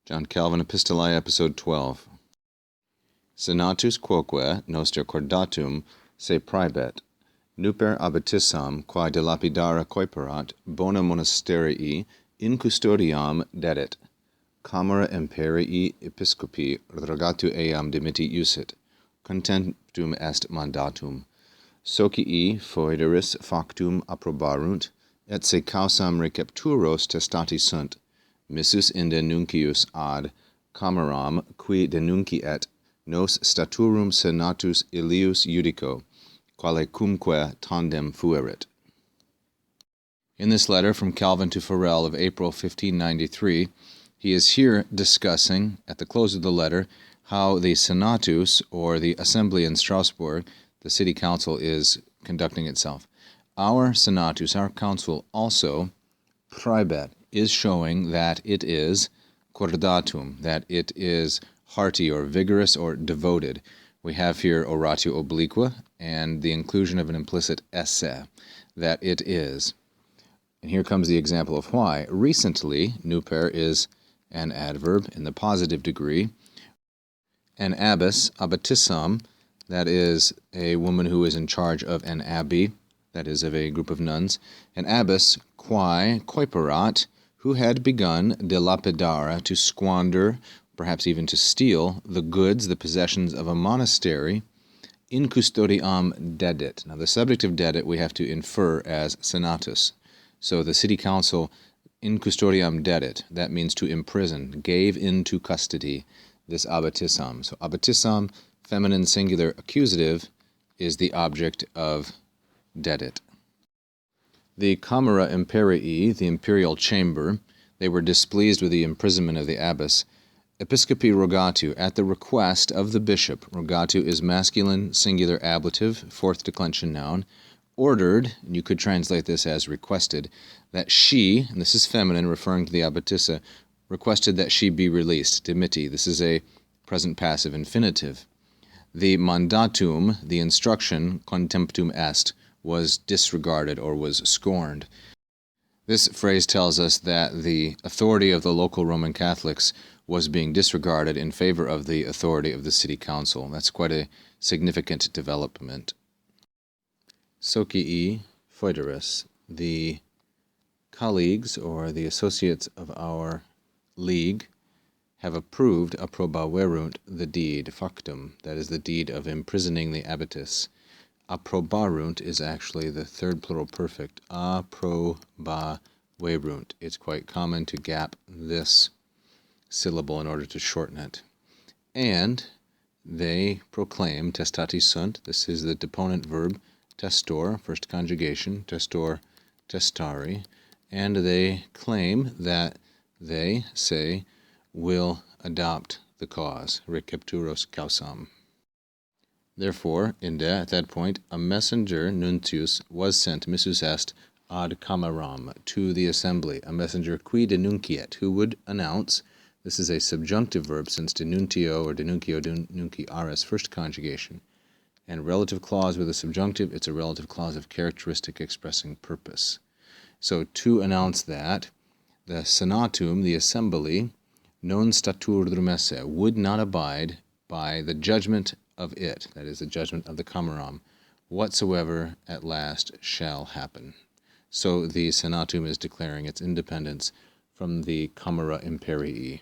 John Calvin, Epistolae, Episode 12. Senatus quoque noster cordatum se praebet, nuper abitissam quae de lapidara coiperat bona monasterii in custodiam dedit, camera imperii episcopi rogatu eam dimitti usit, contemptum est mandatum, socii foederis factum approbarunt, et se causam recepturos testati sunt, missus inde nuncius ad cameram qui denunciet nos staturum senatus illius judico, quale cumque tandem fuerit. In this letter from Calvin to Farel of April 1593, he is here discussing, at the close of the letter, how the Senatus, or the Assembly in Strasbourg, the city council, is conducting itself. Our Senatus, our council, also, praebet, is showing that it is cordatum, that it is hearty or vigorous or devoted. We have here oratio obliqua and the inclusion of an implicit esse, that it is. And here comes the example of why. Recently, nuper is an adverb in the positive degree. An abbess, abbitissam, that is a woman who is in charge of an abbey, that is of a group of nuns. An abbess, quae coiperat, who had begun de lapidara, to squander, perhaps even to steal, the goods, the possessions of a monastery, in custodiam dedit. Now the subject of dedit we have to infer as senatus. So the city council, in custodiam dedit, that means to imprison, gave into custody this abbitissam. So abbitissam, feminine singular accusative, is the object of dedit. The camera imperii, the imperial chamber, they were displeased with the imprisonment of the abbess. Episcopi rogatu, at the request of the bishop. Rogatu is masculine singular ablative, fourth declension noun. Ordered, and you could translate this as requested, that she, and this is feminine referring to the abbetissa, requested that she be released. Dimitti, this is a present passive infinitive. The mandatum, the instruction, contemptum est, was disregarded or was scorned. This phrase tells us that the authority of the local Roman Catholics was being disregarded in favor of the authority of the city council. That's quite a significant development. Socii foederis, the colleagues or the associates of our league have approved, approbaverunt, the deed, factum, that is the deed of imprisoning the abbess. Approbarunt is actually the third plural perfect. Approbaverunt. It's quite common to gap this syllable in order to shorten it. And they proclaim, testati sunt, this is the deponent verb, testor, first conjugation, testor, testari, and they claim that they, say, will adopt the cause, recepturos causam. Therefore, at that point, a messenger, nuntius, was sent, missus est, ad cameram, to the assembly, a messenger qui denunciet, who would announce. This is a subjunctive verb, since denuntio or denuncio, denunciaris, first conjugation. And relative clause with a subjunctive, it's a relative clause of characteristic expressing purpose. So to announce that, the senatum, the assembly, non staturdum esse, would not abide by the judgment of it, that is the judgment of the cameram, whatsoever at last shall happen. So the senatum is declaring its independence from the camera imperii.